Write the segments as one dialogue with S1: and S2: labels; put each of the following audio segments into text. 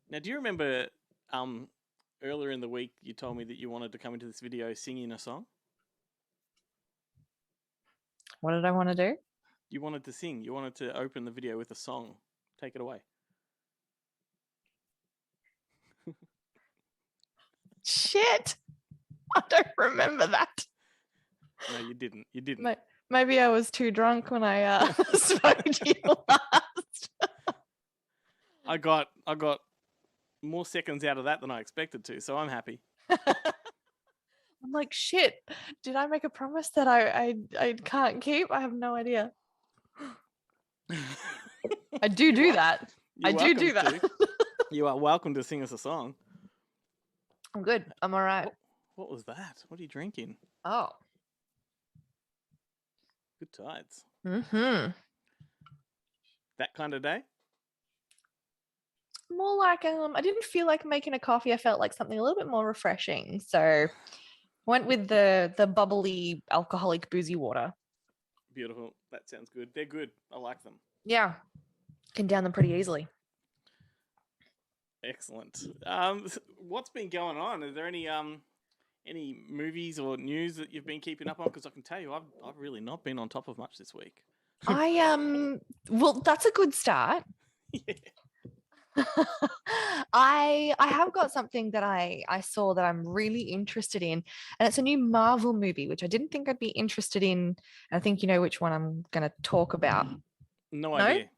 S1: Now, do you remember earlier in the week you told me that you wanted to come into this video singing a song?
S2: What did I want to do?
S1: You wanted to sing. You wanted to open the video with a song. Take it away.
S2: Shit. I don't remember that.
S1: No, you didn't. You didn't.
S2: Maybe I was too drunk when I spoke to you last.
S1: I got more seconds out of that than I expected to, so I'm happy.
S2: I'm like, shit. Did I make a promise that I can't keep? I have no idea. I do that. I do that.
S1: You are welcome to sing us a song.
S2: I'm good. I'm all right.
S1: What was that? What are you drinking?
S2: Oh.
S1: Good tides.
S2: Mm-hmm.
S1: That kind of day?
S2: More like I didn't feel like making a coffee. I felt like something a little bit more refreshing. So went with the bubbly, alcoholic, boozy water.
S1: Beautiful. That sounds good. They're good. I like them.
S2: Yeah. Can down them pretty easily.
S1: Excellent. What's been going on? Are there any movies or news that you've been keeping up on? Because I can tell you, I've really not been on top of much this week.
S2: Well, that's a good start.
S1: Yeah.
S2: I have got something that I saw that I'm really interested in, and it's a new Marvel movie, which I didn't think I'd be interested in. I think you know which one I'm going to talk about.
S1: No idea.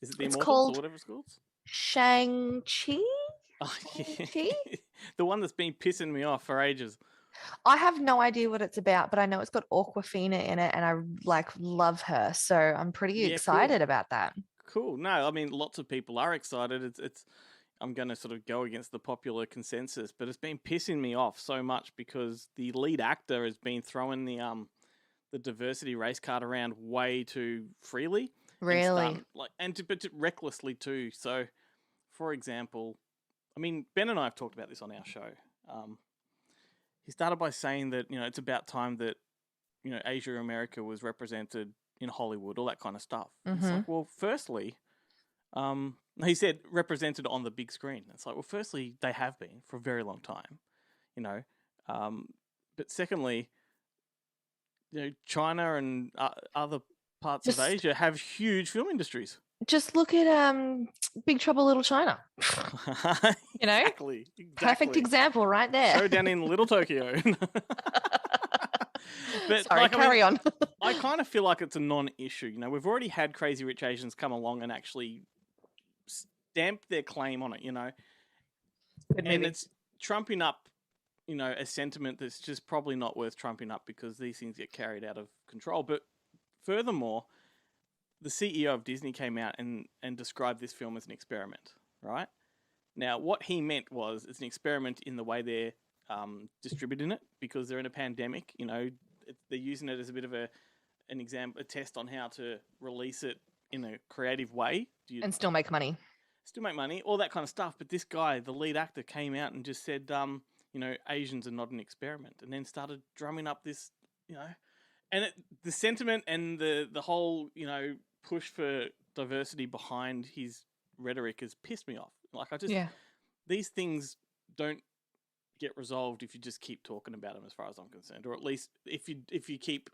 S1: Is it the Immortals or whatever it's called?
S2: Shang-Chi?
S1: Oh, yeah. The one that's been pissing me off for ages.
S2: I have no idea what it's about, but I know it's got Awkwafina in it, and I love her, so I'm pretty excited about that.
S1: Cool. No, I mean lots of people are excited. It's I'm going to sort of go against the popular consensus, but it's been pissing me off so much because the lead actor has been throwing the diversity race card around way too freely.
S2: Really?
S1: But recklessly too. So, for example, I mean, Ben and I have talked about this on our show. He started by saying that, it's about time that, Asia America was represented in Hollywood, all that kind of stuff.
S2: Mm-hmm.
S1: It's like, well, firstly, he said represented on the big screen. It's like, well, firstly, they have been for a very long time, but secondly, China and other parts of Asia have huge film industries.
S2: Just look at Big Trouble Little China.
S1: Exactly.
S2: Perfect example right there.
S1: Showdown in Little Tokyo.
S2: But sorry, carry on.
S1: I kind of feel like it's a non-issue. We've already had Crazy Rich Asians come along and actually stamp their claim on it, and it's trumping up, a sentiment that's just probably not worth trumping up because these things get carried out of control. But furthermore, the CEO of Disney came out and described this film as an experiment, right? Now, what he meant was it's an experiment in the way they're distributing it because they're in a pandemic. They're using it as a bit of a test on how to release it in a creative way.
S2: And still make money.
S1: Still make money, all that kind of stuff. But this guy, the lead actor, came out and just said, Asians are not an experiment, and then started drumming up this, and the sentiment and the whole, push for diversity behind his rhetoric has pissed me off. These things don't get resolved if you just keep talking about them, as far as I'm concerned, or at least if you keep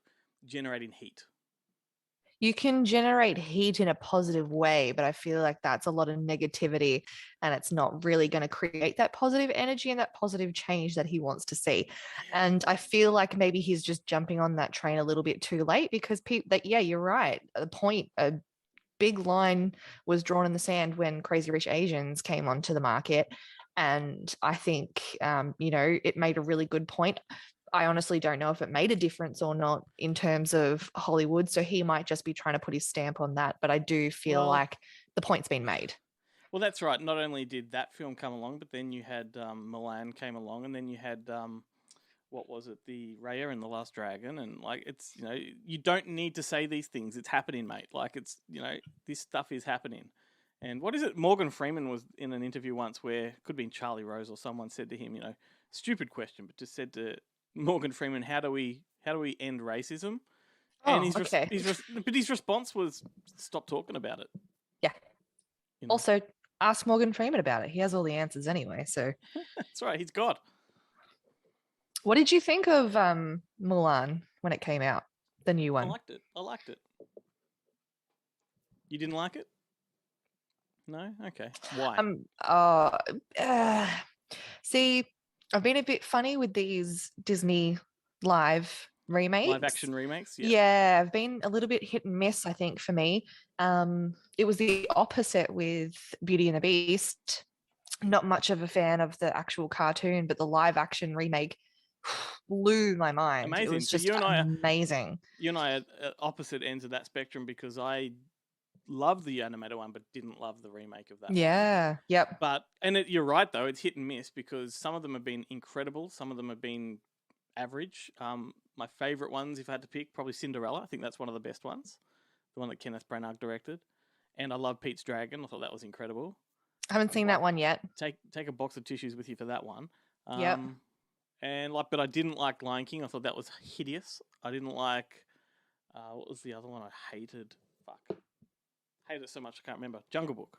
S1: generating heat.
S2: You can generate heat in a positive way, but I feel like that's a lot of negativity, and it's not really going to create that positive energy and that positive change that he wants to see. And I feel like maybe he's just jumping on that train a little bit too late because you're right. The point, a big line was drawn in the sand when Crazy Rich Asians came onto the market. And I think, it made a really good point. I honestly don't know if it made a difference or not in terms of Hollywood. So he might just be trying to put his stamp on that. But I do feel like the point's been made.
S1: Well, that's right. Not only did that film come along, but then you had Mulan came along, and then you had, what was it, the Raya and the Last Dragon. And it's, you don't need to say these things. It's happening, mate. It's, this stuff is happening. And what is it? Morgan Freeman was in an interview once where, could have been Charlie Rose or someone said to him, stupid question, but just said to Morgan Freeman, how do we end racism? And his response was, stop talking about it.
S2: Yeah. Also, ask Morgan Freeman about it. He has all the answers anyway. So,
S1: That's right. He's God.
S2: what did you think of Mulan when it came out? The new one.
S1: I liked it. You didn't like it? No? Okay. Why?
S2: See, I've been a bit funny with these Disney live remakes.
S1: Live action remakes?
S2: Yeah, I've been a little bit hit and miss, I think, for me. It was the opposite with Beauty and the Beast. Not much of a fan of the actual cartoon, but the live action remake blew my mind.
S1: Amazing.
S2: It was
S1: So
S2: just amazing.
S1: You and I are at opposite ends of that spectrum because I love the animated one, but didn't love the remake of that.
S2: Yeah.
S1: One.
S2: Yep.
S1: But you're right though; it's hit and miss because some of them have been incredible, some of them have been average. My favorite ones, if I had to pick, probably Cinderella. I think that's one of the best ones, the one that Kenneth Branagh directed. And I love Pete's Dragon. I thought that was incredible.
S2: I haven't seen that one yet.
S1: Take a box of tissues with you for that one.
S2: Yep.
S1: And but I didn't like Lion King. I thought that was hideous. I didn't like what was the other one I hated? Hated it so much I can't remember. Jungle Book.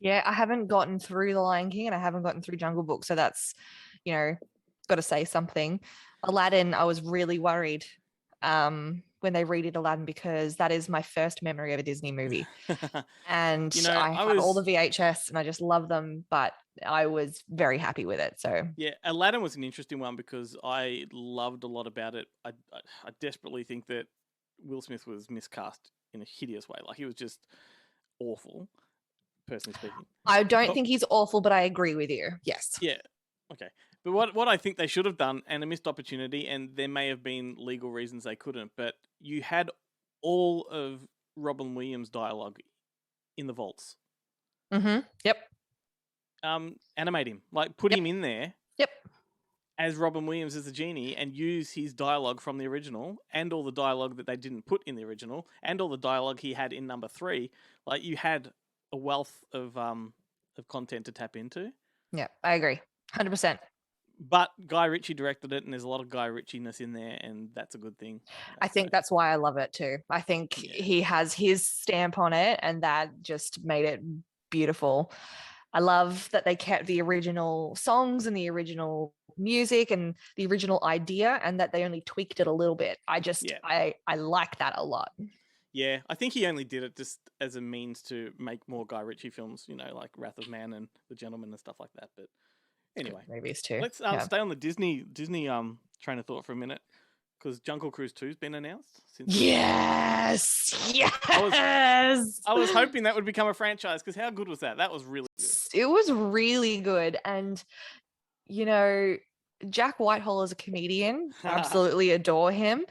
S2: Yeah, I haven't gotten through The Lion King and I haven't gotten through Jungle Book, so that's, got to say something. Aladdin, I was really worried when they redid Aladdin because that is my first memory of a Disney movie. And I have all the VHS and I just love them, but I was very happy with it. So
S1: yeah, Aladdin was an interesting one because I loved a lot about it. I desperately think that Will Smith was miscast in a hideous way. Like he was just awful, personally speaking.
S2: I don't think he's awful, but I agree with you. Yes.
S1: Yeah. Okay. But what I think they should have done, and a missed opportunity, and there may have been legal reasons they couldn't, but you had all of Robin Williams' dialogue in the vaults.
S2: Mm-hmm. Yep.
S1: Animate him. Like, put him in there.
S2: Yep.
S1: As Robin Williams as the genie and use his dialogue from the original and all the dialogue that they didn't put in the original and all the dialogue he had in number 3. Like, you had a wealth of content to tap into.
S2: Yeah, I agree. 100%.
S1: But Guy Ritchie directed it, and there's a lot of Guy Ritchie-ness in there, and that's a good thing.
S2: I think that's why I love it too. I think he has his stamp on it, and that just made it beautiful. I love that they kept the original songs and the original music and the original idea, and that they only tweaked it a little bit. I like that a lot.
S1: Yeah, I think he only did it just as a means to make more Guy Ritchie films, like Wrath of Man and The Gentleman and stuff like that. But anyway,
S2: movies too.
S1: Let's stay on the Disney train of thought for a minute, because Jungle Cruise 2's been announced.
S2: Yes.
S1: I was hoping that would become a franchise, because how good was that? That was really good.
S2: It was really good, and Jack Whitehall as a comedian, absolutely adore him.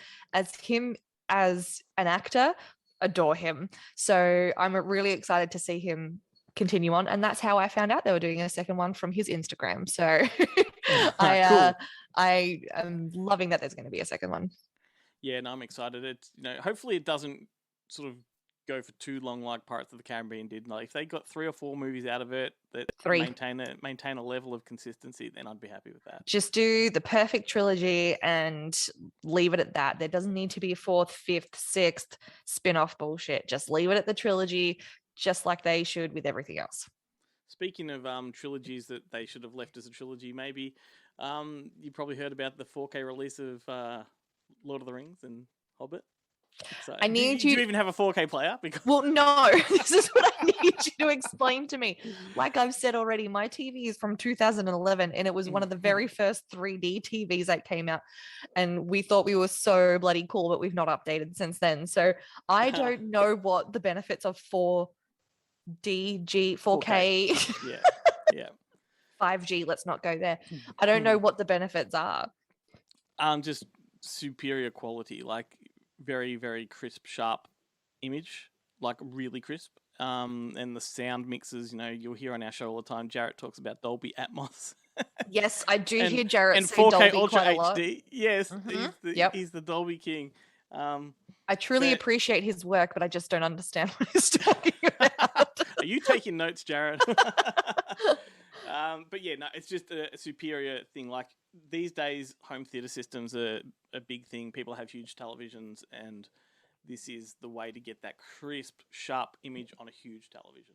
S2: As an actor, adore him. So I'm really excited to see him continue on, and that's how I found out they were doing a second one, from his Instagram. So
S1: Cool.
S2: I am loving that there's going to be a second one.
S1: Yeah, no, I'm excited. It's hopefully it doesn't sort of go for too long like Pirates of the Caribbean did. Like, if they got 3 or 4 movies out of it that maintain a level of consistency, then I'd be happy with that.
S2: Just do the perfect trilogy and leave it at that. There doesn't need to be a 4th, 5th, 6th spin-off bullshit. Just leave it at the trilogy, just like they should with everything else.
S1: Speaking of trilogies that they should have left as a trilogy, maybe you probably heard about the 4K release of Lord of the Rings and Hobbit. So, do you even have a 4K player?
S2: Well, no, this is what I need you to explain to me. Like I've said already, my TV is from 2011, and it was one of the very first 3D TVs that came out, and we thought we were so bloody cool, but we've not updated since then. So I don't know what the benefits of 4K.
S1: Yeah.
S2: 5G, let's not go there. I don't know what the benefits are.
S1: Just superior quality, like very, very crisp, sharp image, like really crisp. And the sound mixes, you'll hear on our show all the time. Jarrett talks about Dolby Atmos.
S2: Yes, I do hear Jarrett
S1: and
S2: say
S1: 4K
S2: Dolby
S1: Ultra
S2: quite a lot.
S1: HD. Yes, he's the Dolby king.
S2: I truly appreciate his work, but I just don't understand what he's talking about.
S1: Are you taking notes, Jarrett? But yeah, no, it's just a superior thing. Like, these days, home theater systems are a big thing. People have huge televisions, and this is the way to get that crisp, sharp image on a huge television.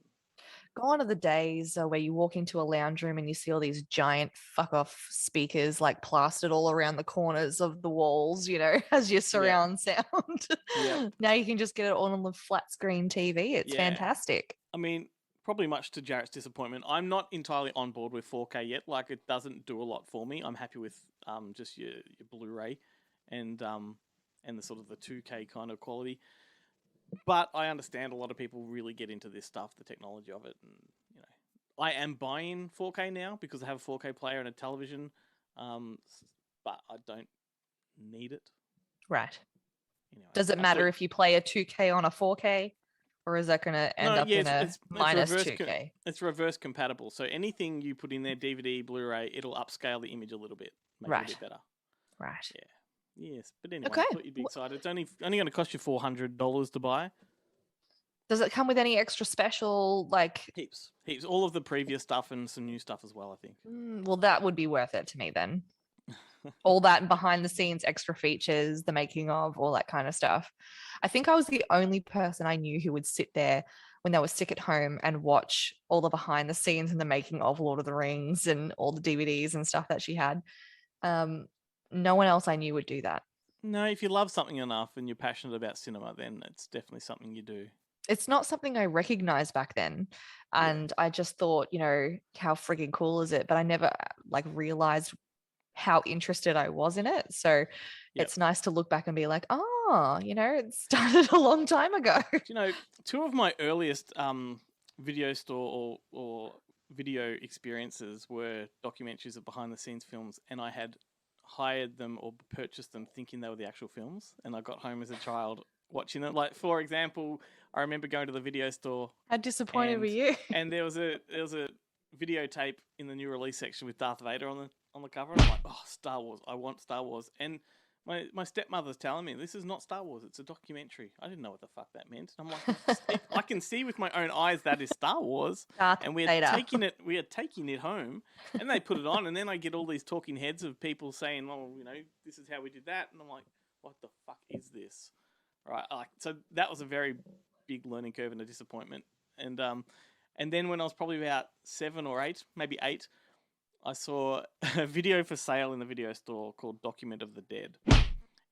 S2: Gone are the days where you walk into a lounge room and you see all these giant fuck off speakers like plastered all around the corners of the walls, you know, as your surround sound.
S1: Yep.
S2: Now you can just get it all on the flat screen TV. It's
S1: Yeah.
S2: fantastic.
S1: I mean, probably much to Jarrett's disappointment, I'm not entirely on board with 4K yet. Like, it doesn't do a lot for me. I'm happy with just your Blu-ray and the sort of the 2K kind of quality. But I understand a lot of people really get into this stuff, the technology of it, and you know, I am buying 4K now because I have a 4K player and a television, but I don't need it.
S2: Right.
S1: Anyway,
S2: does it matter if you play a 2K on a 4K, or is that going to end up in a minus 2K?
S1: It's reverse compatible, so anything you put in there, DVD, Blu-ray, it'll upscale the image a little bit, make it a bit better.
S2: Right.
S1: Yeah. Yes, but anyway, I thought you'd be excited. It's only going to cost you $400 to buy.
S2: Does it come with any extra special, like...
S1: Heaps. All of the previous stuff and some new stuff as well, I think.
S2: Well, that would be worth it to me then. All that behind the scenes extra features, the making of, all that kind of stuff. I think I was the only person I knew who would sit there when they were sick at home and watch all the behind the scenes and the making of Lord of the Rings and all the DVDs and stuff that she had. No one else I knew would do that.
S1: No, if you love something enough and you're passionate about cinema, then it's definitely something you do.
S2: It's not something I recognized back then. And I just thought, you know, how frigging cool is it? But I never like realized how interested I was in it. So it's nice to look back and be like, oh, you know, it started a long time ago.
S1: You know, two of my earliest video store or video experiences were documentaries of behind the scenes films, and I had hired them or purchased them thinking they were the actual films, and I got home as a child watching them. Like, for example, I remember going to the video store.
S2: How disappointed were you?
S1: And there was a videotape in the new release section with Darth Vader on the cover, and I'm like, oh, Star Wars, I want Star Wars. And my stepmother's telling me, this is not Star Wars, it's a documentary. I didn't know what the fuck that meant. And I'm like, I can see with my own eyes that is Star Wars. And we are taking it home, and they put it on, and then I get all these talking heads of people saying, oh, you know, this is how we did that. And I'm like, what the fuck is this? Right. So that was a very big learning curve and a disappointment. And then when I was probably about 7 or 8, maybe 8, I saw a video for sale in the video store called Document of the Dead.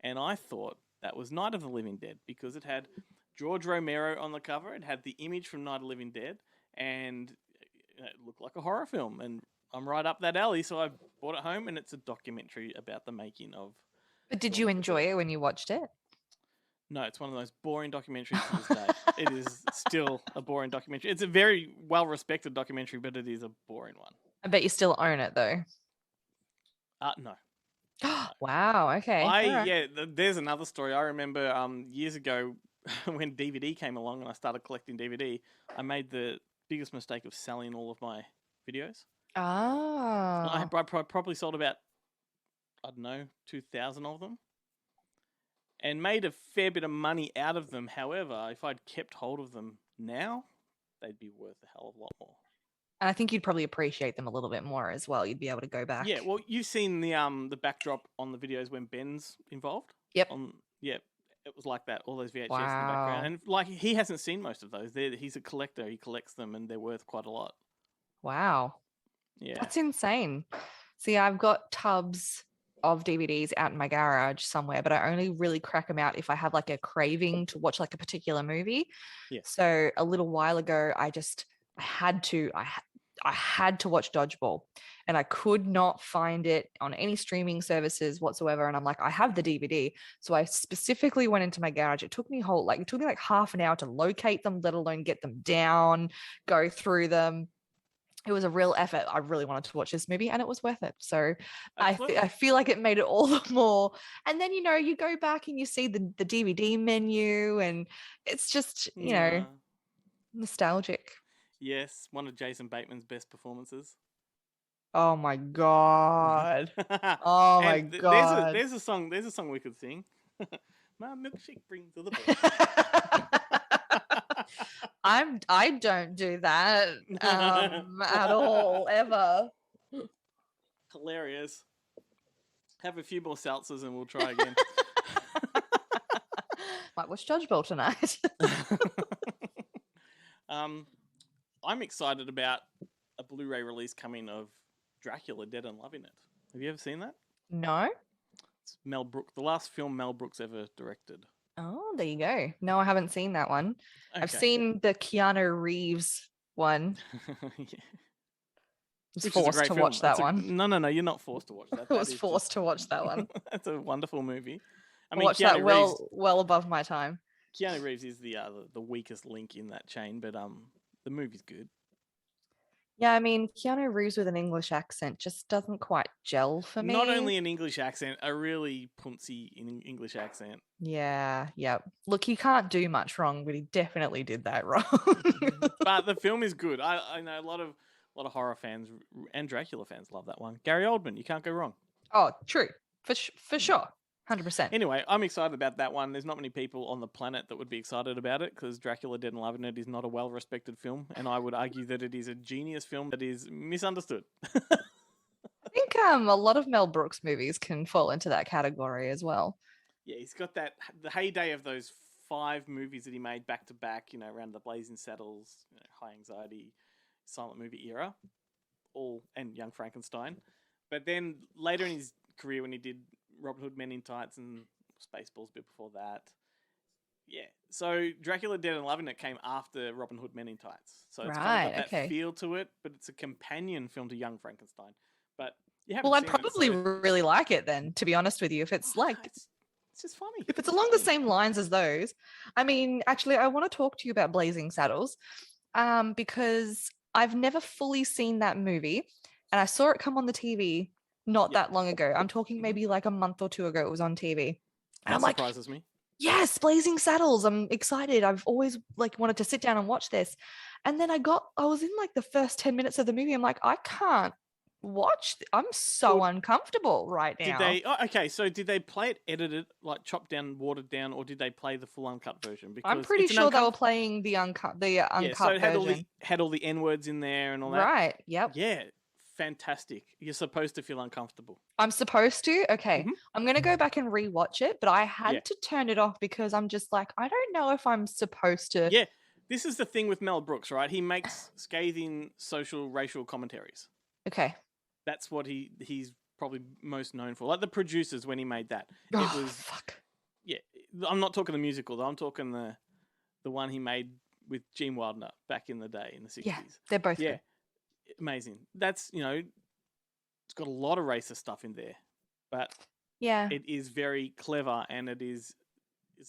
S1: And I thought that was Night of the Living Dead because it had George Romero on the cover. It had the image from Night of the Living Dead, and it looked like a horror film. And I'm right up that alley, so I bought it home, and it's a documentary about the making of...
S2: But did you enjoy it when you watched it?
S1: No, it's one of those boring documentaries to this day. It is still a boring documentary. It's a very well-respected documentary, but it is a boring one.
S2: I bet you still own it, though.
S1: No.
S2: Wow, okay.
S1: There's another story. I remember years ago when DVD came along and I started collecting DVD, I made the biggest mistake of selling all of my videos.
S2: Oh.
S1: I probably sold about, 2,000 of them. And made a fair bit of money out of them. However, if I'd kept hold of them now, they'd be worth a hell of a lot more.
S2: And I think you'd probably appreciate them a little bit more as well. You'd be able to go back.
S1: Yeah, well, you've seen the backdrop on the videos when Ben's involved.
S2: Yep.
S1: It was like that. All those VHS in the background, and like he hasn't seen most of those. He's a collector. He collects them, and they're worth quite a lot.
S2: Wow.
S1: Yeah,
S2: that's insane. See, I've got tubs of DVDs out in my garage somewhere, but I only really crack them out if I have like a craving to watch like a particular movie.
S1: Yeah.
S2: So a little while ago, I had to watch Dodgeball, and I could not find it on any streaming services whatsoever. And I'm like, I have the DVD. So I specifically went into my garage. It took me like half an hour to locate them, let alone get them down, go through them. It was a real effort. I really wanted to watch this movie, and it was worth it. So I feel like it made it all the more. And then, you know, you go back and you see the DVD menu, and it's just, you know, nostalgic.
S1: Yes, one of Jason Bateman's best performances.
S2: Oh my god! Oh my god!
S1: There's a song we could sing. My milkshake brings to the boat.
S2: I don't do that at all, ever.
S1: Hilarious. Have a few more seltzers and we'll try again.
S2: Might watch Dodgeball tonight.
S1: I'm excited about a Blu-ray release coming of Dracula: Dead and Loving It. Have you ever seen that?
S2: No.
S1: It's Mel Brooks, the last film Mel Brooks ever directed.
S2: Oh, there you go. No, I haven't seen that one.
S1: Okay.
S2: I've seen the Keanu Reeves one.
S1: Yeah.
S2: Was
S1: Which is a
S2: forced
S1: great
S2: to
S1: film.
S2: watch that one.
S1: No, you're not forced to watch that.
S2: I was forced to watch that one.
S1: That's a wonderful movie. I
S2: I watched that
S1: Reeves,
S2: well above my time.
S1: Keanu Reeves is the weakest link in that chain, but the movie's good.
S2: Yeah, I mean, Keanu Reeves with an English accent just doesn't quite gel for me.
S1: Not only an English accent, a really puncy English accent.
S2: Yeah. Look, he can't do much wrong, but he definitely did that wrong.
S1: But the film is good. I know a lot of horror fans and Dracula fans love that one. Gary Oldman, you can't go wrong.
S2: Oh, true. For sure. 100%.
S1: Anyway, I'm excited about that one. There's not many people on the planet that would be excited about it because Dracula Dead and Loving It is not a well-respected film, and I would argue that it is a genius film that is misunderstood.
S2: I think a lot of Mel Brooks movies can fall into that category as well.
S1: Yeah, he's got the heyday of those 5 movies that he made back to back, around the Blazing Saddles, High Anxiety, silent movie era, and Young Frankenstein. But then later in his career when he did Robin Hood Men in Tights and Spaceballs a bit before that. Yeah. So Dracula Dead and Loving It came after Robin Hood Men in Tights. So it's kind of got that feel to it, but it's a companion film to Young Frankenstein. But you haven't
S2: I'd
S1: seen
S2: probably
S1: it, so...
S2: really like it then, to be honest with you. If it's like
S1: it's just funny.
S2: If it's along the same lines as those. I mean, actually, I want to talk to you about Blazing Saddles because I've never fully seen that movie and I saw it come on the TV not that long ago. I'm talking maybe like a month or 2 ago it was on TV. And
S1: That surprises me.
S2: Yes, Blazing Saddles. I'm excited. I've always wanted to sit down and watch this. And then I was in the first 10 minutes of the movie. I'm like, I can't watch. I'm so uncomfortable right now.
S1: Did they play it edited, chopped down, watered down, or did they play the full uncut version? Because
S2: I'm pretty sure they were playing the uncut
S1: so it
S2: version.
S1: had all the N-words in there and all that.
S2: Right, yep.
S1: Yeah, fantastic. You're supposed to feel uncomfortable.
S2: I'm supposed to? Okay. Mm-hmm. I'm going to go back and rewatch it, but I had to turn it off because I'm just I don't know if I'm supposed to.
S1: Yeah, this is the thing with Mel Brooks, right? He makes scathing social, racial commentaries.
S2: Okay.
S1: That's what he's probably most known for. Like The Producers, when he made that.
S2: Fuck.
S1: Yeah, I'm not talking the musical, though. I'm talking the one he made with Gene Wilder back in the day, in the 60s.
S2: Yeah, they're both good.
S1: Amazing. That's, it's got a lot of racist stuff in there, but it is very clever and it's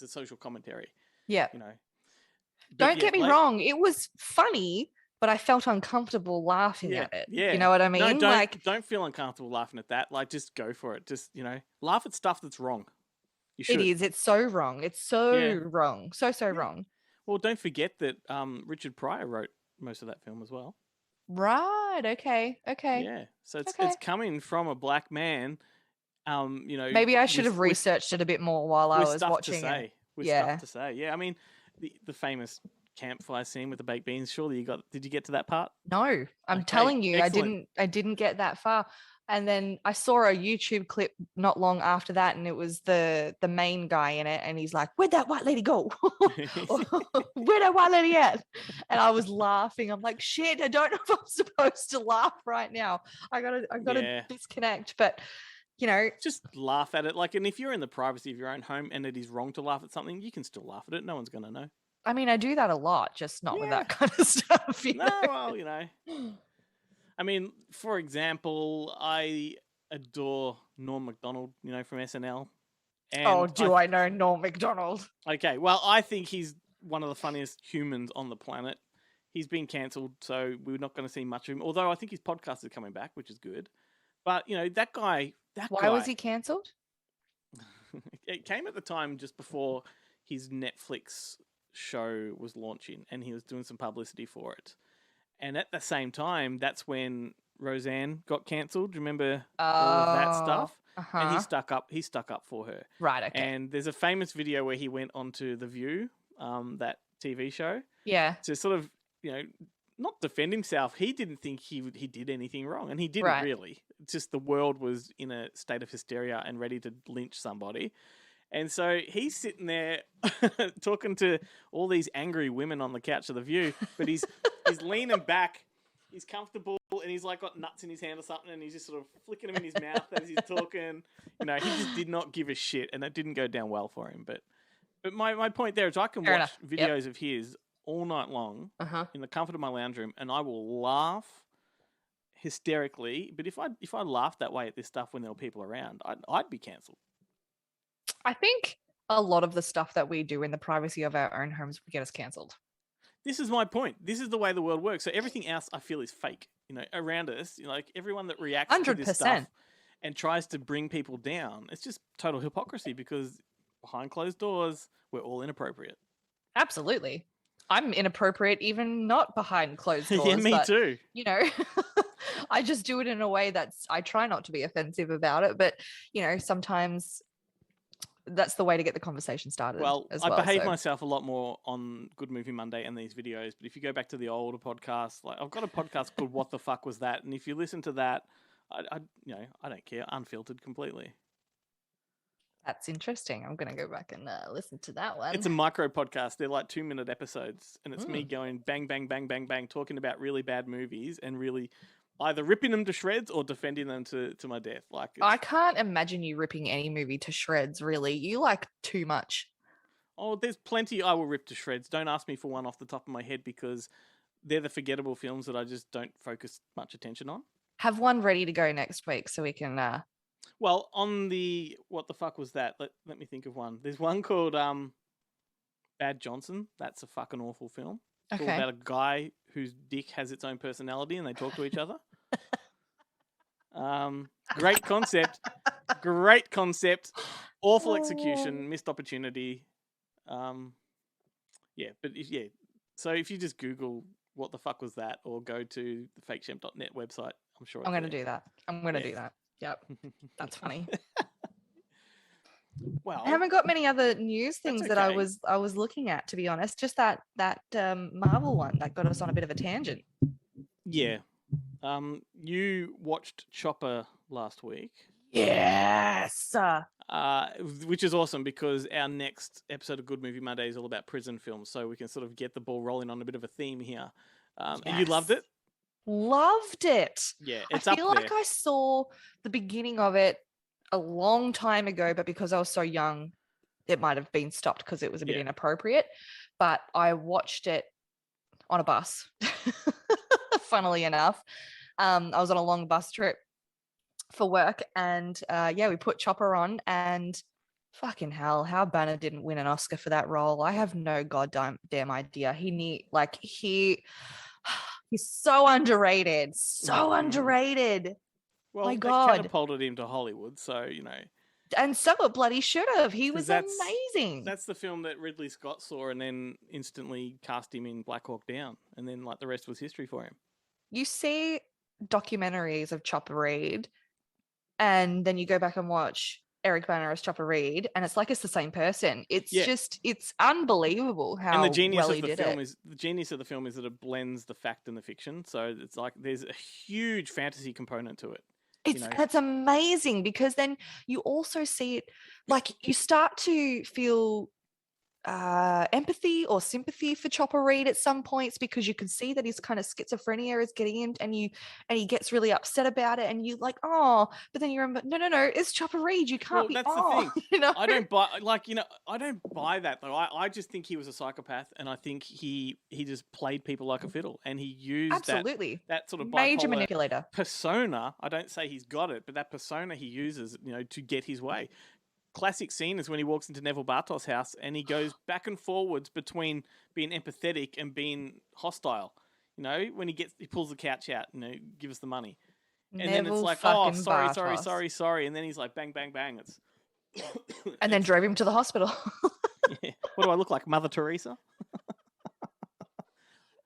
S1: a social commentary.
S2: Yeah. Don't get me wrong. It was funny, but I felt uncomfortable laughing at it. Yeah. You know what I mean?
S1: No, don't feel uncomfortable laughing at that. Just go for it. Just, laugh at stuff that's wrong. You should.
S2: It is. It's so wrong. It's so wrong. So wrong.
S1: Well, don't forget that Richard Pryor wrote most of that film as well.
S2: Right. Okay.
S1: Yeah. So it's coming from a black man.
S2: Maybe I should have researched it a bit more while I was watching it.
S1: With stuff to say. Yeah. I mean, the famous campfire scene with the baked beans. Surely did you get to that part?
S2: No, I'm telling you, excellent. I didn't get that far. And then I saw a YouTube clip not long after that, and it was the main guy in it, and he's like, "Where'd that white lady go? Where'd that white lady at?" And I was laughing. I'm like, "Shit, I don't know if I'm supposed to laugh right now. I gotta disconnect." But
S1: just laugh at it. And if you're in the privacy of your own home and it is wrong to laugh at something, you can still laugh at it. No one's gonna know.
S2: I mean, I do that a lot, just not with that kind of stuff.
S1: Well, I mean, for example, I adore Norm Macdonald, from SNL.
S2: And do I know Norm Macdonald?
S1: Okay, well, I think he's one of the funniest humans on the planet. He's been cancelled, so we're not going to see much of him. Although I think his podcast is coming back, which is good. But, that guy...
S2: Why was he cancelled?
S1: It came at the time just before his Netflix show was launching, and he was doing some publicity for it. And at the same time, that's when Roseanne got cancelled. Remember all of that stuff?
S2: Uh-huh.
S1: And he stuck up for her.
S2: Right, okay.
S1: And there's a famous video where he went onto The View, that TV show.
S2: Yeah.
S1: To sort of, not defend himself. He didn't think he did anything wrong. And he didn't really. It's just the world was in a state of hysteria and ready to lynch somebody. And so he's sitting there talking to all these angry women on the couch of The View, but he's leaning back, he's comfortable, and he's like got nuts in his hand or something, and he's just sort of flicking them in his mouth as he's talking. You know, he just did not give a shit, and it didn't go down well for him. But my point there is I can watch videos of his all night long in the comfort of my lounge room, and I will laugh hysterically. But if I laughed that way at this stuff when there were people around, I'd be cancelled.
S2: I think a lot of the stuff that we do in the privacy of our own homes would get us cancelled.
S1: This is my point. This is the way the world works. So everything else I feel is fake. You know, around us, like everyone that reacts
S2: 100%.
S1: to this stuff and tries to bring people down, it's just total hypocrisy because behind closed doors, we're all inappropriate.
S2: Absolutely. I'm inappropriate even not behind closed doors.
S1: Yeah, me too.
S2: You know, I just do it in a way I try not to be offensive about it. But, you know, sometimes that's the way to get the conversation started. I
S1: behave myself a lot more on Good Movie Monday and these videos. But if you go back to the older podcasts, like I've got a podcast called What the Fuck Was That? And if you listen to that, I don't care. Unfiltered completely.
S2: That's interesting. I'm going to go back and listen to that one.
S1: It's a micro podcast. They're like 2-minute episodes. And it's me going bang, bang, bang, bang, bang, talking about really bad movies and really either ripping them to shreds or defending them to my death. Like
S2: I can't imagine you ripping any movie to shreds, really. You like too much.
S1: Oh, there's plenty I will rip to shreds. Don't ask me for one off the top of my head because they're the forgettable films that I just don't focus much attention on.
S2: Have one ready to go next week so we can...
S1: Well, on the... What the fuck was that? Let me think of one. There's one called Bad Johnson. That's a fucking awful film. It's all about a guy whose dick has its own personality and they talk to each other. Great concept. Awful execution. Missed opportunity. So if you just Google what the fuck was that or go to the fakeshemp.net website, I'm sure
S2: I'm going to do that. Do that. Yep. That's funny.
S1: Well,
S2: I haven't got many other news things that I was looking at, to be honest. Just that Marvel one that got us on a bit of a tangent.
S1: Yeah. You watched Chopper last week.
S2: Yes.
S1: Which is awesome because our next episode of Good Movie Monday is all about prison films, so we can sort of get the ball rolling on a bit of a theme here. And you loved it?
S2: Loved it.
S1: Yeah, it's
S2: I feel like I saw the beginning of it a long time ago, but because I was so young, it might have been stopped because it was a bit inappropriate. But I watched it on a bus, funnily enough. I was on a long bus trip for work and we put Chopper on and fucking hell, how Banner didn't win an Oscar for that role. I have no goddamn idea. He's so underrated. So underrated.
S1: Well,
S2: my
S1: they
S2: God.
S1: catapulted him to Hollywood, so, you know.
S2: And so it bloody should have. He was amazing.
S1: That's the film that Ridley Scott saw and then instantly cast him in Black Hawk Down. And then, like, the rest was history for him.
S2: You see documentaries of Chopper Reed and then you go back and watch Eric Banner as Chopper Reed, and it's like it's the same person. It's it's unbelievable how
S1: the genius
S2: well
S1: of
S2: he
S1: the
S2: did
S1: film
S2: it.
S1: the genius of the film is that it blends the fact and the fiction. So it's like there's a huge fantasy component to it.
S2: That's amazing because then you also see it, like you start to feel empathy or sympathy for Chopper Reed at some points because you can see that his kind of schizophrenia is getting him and he gets really upset about it and you like, oh, but then you remember, no, it's Chopper Reed. You can't be,
S1: that's the thing.
S2: You know?
S1: I don't buy that though. I just think he was a psychopath and I think he just played people like a fiddle and he used
S2: absolutely
S1: that sort of
S2: major manipulator
S1: persona. I don't say he's got it, but that persona he uses, to get his way. Classic scene is when he walks into Neville Bartos's house and he goes back and forwards between being empathetic and being hostile. When he pulls the couch out, give us the money. And then it's like, oh, sorry. And then he's like, bang, bang, bang.
S2: And then drove him to the hospital.
S1: Yeah. What do I look like, Mother Teresa?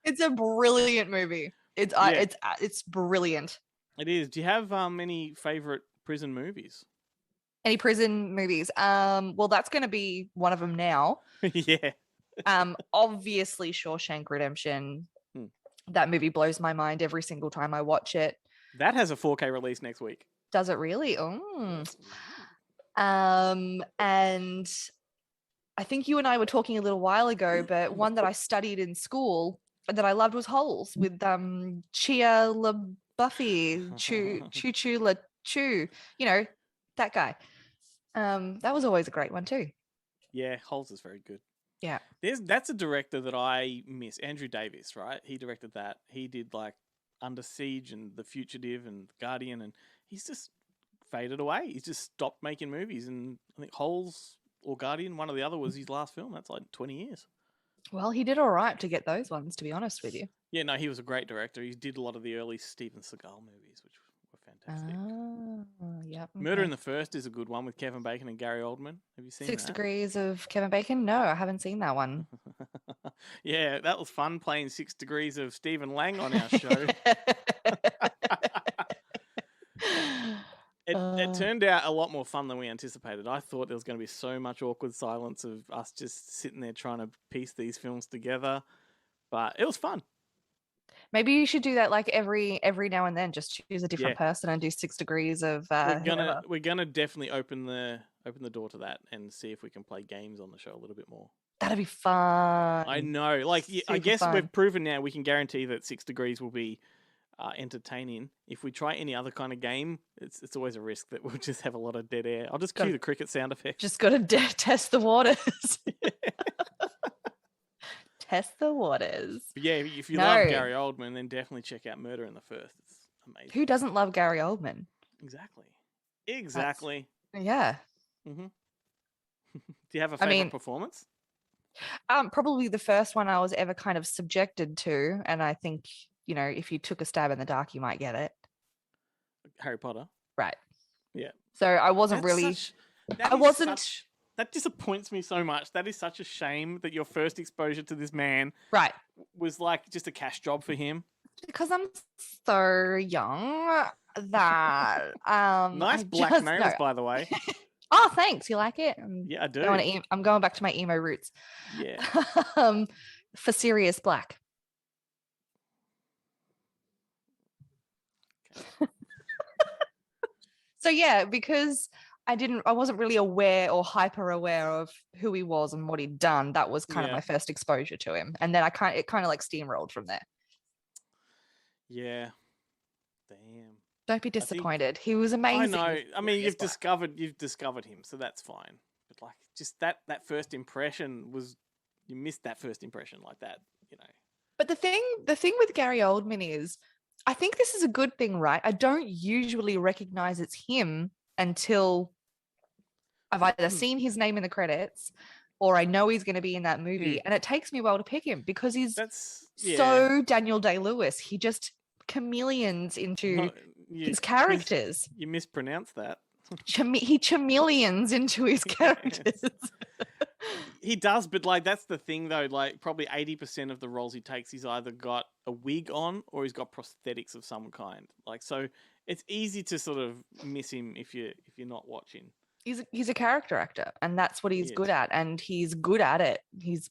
S2: It's a brilliant movie. It's brilliant.
S1: It is. Do you have any favorite prison movies?
S2: Any prison movies? Well, that's going to be one of them now.
S1: Yeah.
S2: Obviously, Shawshank Redemption. That movie blows my mind every single time I watch it.
S1: That has a 4K release next week.
S2: Does it really? Oh. And I think you and I were talking a little while ago, but one that I studied in school that I loved was Holes with Chia LaBeouf, Choo Choo La Choo, you know, that guy. That was always a great one too.
S1: Yeah, Holes is very good.
S2: Yeah.
S1: That's a director that I miss. Andrew Davis, right? He directed that. He did like Under Siege and The Fugitive and Guardian, and he's just faded away. He's just stopped making movies. And I think Holes or Guardian, one or the other, was his last film. That's like 20 years.
S2: Well, he did all right to get those ones, to be honest with you.
S1: Yeah, no, he was a great director. He did a lot of the early Steven Seagal movies, which were fantastic.
S2: Yeah.
S1: Murder in the First is a good one with Kevin Bacon and Gary Oldman. Have you seen
S2: 6
S1: that?
S2: Degrees of Kevin Bacon? No, I haven't seen that one.
S1: Yeah, that was fun playing 6 Degrees of Stephen Lang on our show. It turned out a lot more fun than we anticipated. I thought there was going to be so much awkward silence of us just sitting there trying to piece these films together, but it was fun.
S2: Maybe you should do that like every now and then. Just choose a different person and do 6 Degrees of.
S1: We're gonna definitely open the door to that and see if we can play games on the show a little bit more.
S2: That'd be fun.
S1: I know. Like, I guess we've proven now we can guarantee that 6 Degrees will be entertaining. If we try any other kind of game, it's always a risk that we'll just have a lot of dead air. I'll just cue the cricket sound effect.
S2: Just got to test the waters. Test the waters.
S1: But yeah, if you love Gary Oldman, then definitely check out Murder in the First. It's amazing.
S2: Who doesn't love Gary Oldman?
S1: Exactly.
S2: Yeah.
S1: Mm-hmm. Do you have a favorite performance?
S2: Probably the first one I was ever kind of subjected to, and I think, you know, if you took a stab in the dark, you might get it.
S1: Harry Potter.
S2: Right.
S1: Yeah.
S2: So I wasn't
S1: That disappoints me so much. That is such a shame that your first exposure to this man was like just a cash job for him.
S2: Because I'm so young that
S1: nice black nails, by the way.
S2: Oh, thanks. You like it?
S1: Yeah, I do.
S2: I'm going back to my emo roots.
S1: Yeah.
S2: For Sirius Black. Okay. So yeah, because I wasn't really aware or hyper aware of who he was and what he'd done. That was kind of my first exposure to him. And then it kind of like steamrolled from there.
S1: Yeah. Damn.
S2: Don't be disappointed. He was amazing.
S1: I know. I mean, you've discovered him, so that's fine. But like, just that first impression you missed that first impression like that, you know.
S2: But the thing with Gary Oldman is, I think this is a good thing, right? I don't usually recognize it's him until I've either seen his name in the credits or I know he's going to be in that movie. And it takes me a while to pick him because he's so Daniel Day-Lewis. He just chameleons into his characters.
S1: You mispronounced that.
S2: He chameleons into his characters.
S1: He does, but like that's the thing though. Like probably 80% of the roles he takes, he's either got a wig on or he's got prosthetics of some kind. Like so, it's easy to sort of miss him if you're not watching.
S2: He's a character actor, and that's what he's good at, and he's good at it. He's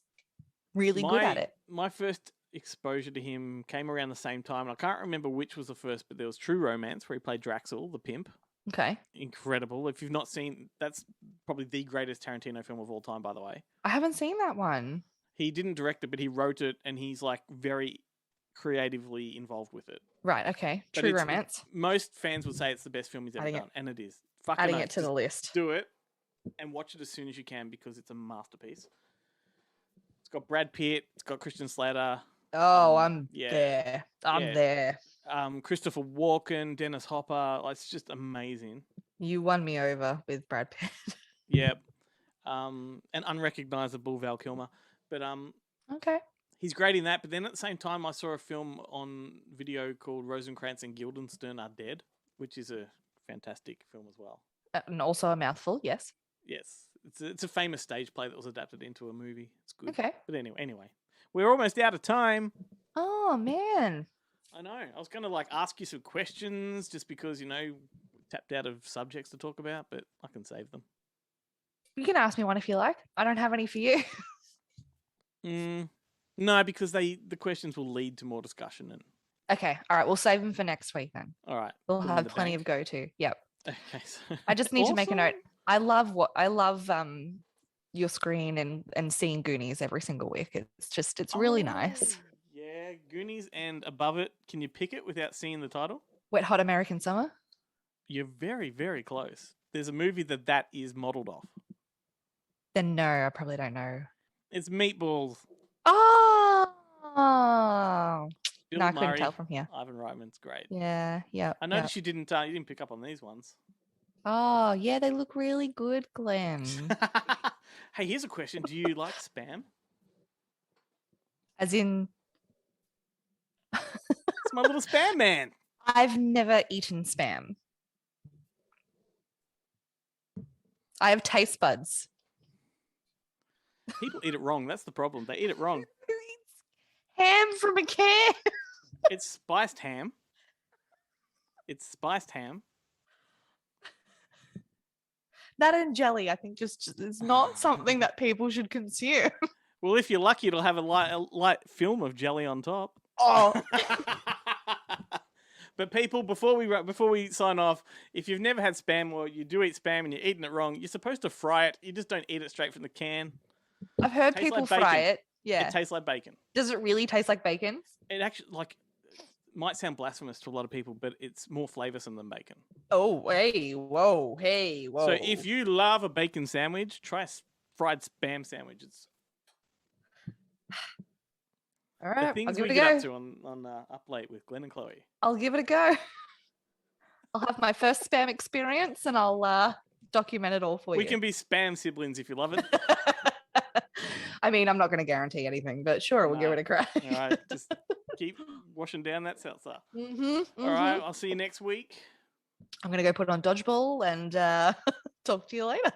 S2: really good at it.
S1: My first exposure to him came around the same time, and I can't remember which was the first, but there was True Romance where he played Draxel, the pimp.
S2: Okay.
S1: Incredible. If you've not seen, that's probably the greatest Tarantino film of all time, by the way.
S2: I haven't seen that one.
S1: He didn't direct it, but he wrote it, and he's like very creatively involved with it.
S2: Right, okay. True Romance.
S1: Most fans would say it's the best film he's ever done, and it is.
S2: Adding it to the list.
S1: Do it, and watch it as soon as you can because it's a masterpiece. It's got Brad Pitt. It's got Christian Slater.
S2: Oh, I'm there. I'm there.
S1: Christopher Walken, Dennis Hopper. It's just amazing.
S2: You won me over with Brad Pitt.
S1: Yep. And unrecognizable Val Kilmer. But
S2: okay.
S1: He's great in that. But then at the same time, I saw a film on video called Rosencrantz and Guildenstern Are Dead, which is a fantastic film as well.
S2: And also a mouthful, yes.
S1: Yes. It's a famous stage play that was adapted into a movie. It's good.
S2: Okay.
S1: But anyway. We're almost out of time.
S2: Oh, man.
S1: I know. I was going to ask you some questions just because, tapped out of subjects to talk about, but I can save them.
S2: You can ask me one if you like. I don't have any for you.
S1: No, because the questions will lead to more discussion.
S2: Okay. All right. We'll save them for next week then.
S1: All right.
S2: We'll have plenty of go-to. Yep.
S1: Okay. So
S2: I just need to make a note. I love your screen and seeing Goonies every single week. It's really nice.
S1: Yeah, Goonies, and above it, can you pick it without seeing the title?
S2: Wet Hot American Summer.
S1: You're very, very close. There's a movie that is modelled off.
S2: Then no, I probably don't know.
S1: It's Meatballs.
S2: Oh,
S1: Bill
S2: no, I
S1: Murray,
S2: couldn't tell from here.
S1: Ivan Reitman's great.
S2: Yeah.
S1: I noticed you didn't pick up on these ones.
S2: Oh, yeah, they look really good, Glenn.
S1: Hey, here's a question. Do you like Spam?
S2: As in,
S1: it's my little Spam man.
S2: I've never eaten Spam. I have taste buds.
S1: People eat it wrong. That's the problem. They eat it wrong.
S2: Who eats ham from a can?
S1: It's spiced ham. It's spiced ham.
S2: That and jelly, I think, just is not something that people should consume.
S1: Well, if you're lucky, it'll have a light film of jelly on top.
S2: Oh.
S1: But people, before we sign off, if you've never had Spam or you do eat Spam and you're eating it wrong, you're supposed to fry it. You just don't eat it straight from the can.
S2: I've heard people fry it. Yeah.
S1: It tastes like bacon.
S2: Does it really taste like bacon?
S1: It actually, might sound blasphemous to a lot of people, but it's more flavoursome than bacon.
S2: Oh, hey, whoa.
S1: So if you love a bacon sandwich, try fried Spam sandwiches.
S2: All right,
S1: the things
S2: I'll give
S1: we
S2: it a
S1: get
S2: go.
S1: up to on Up Late with Glenn and Chloe.
S2: I'll give it a go. I'll have my first Spam experience and I'll document it all for you.
S1: We can be Spam siblings if you love it.
S2: I mean, I'm not going to guarantee anything, but sure, we'll give it a crack.
S1: All right, just keep washing down that seltzer.
S2: Mm-hmm.
S1: All right, I'll see you next week.
S2: I'm going to go put on dodgeball and talk to you later.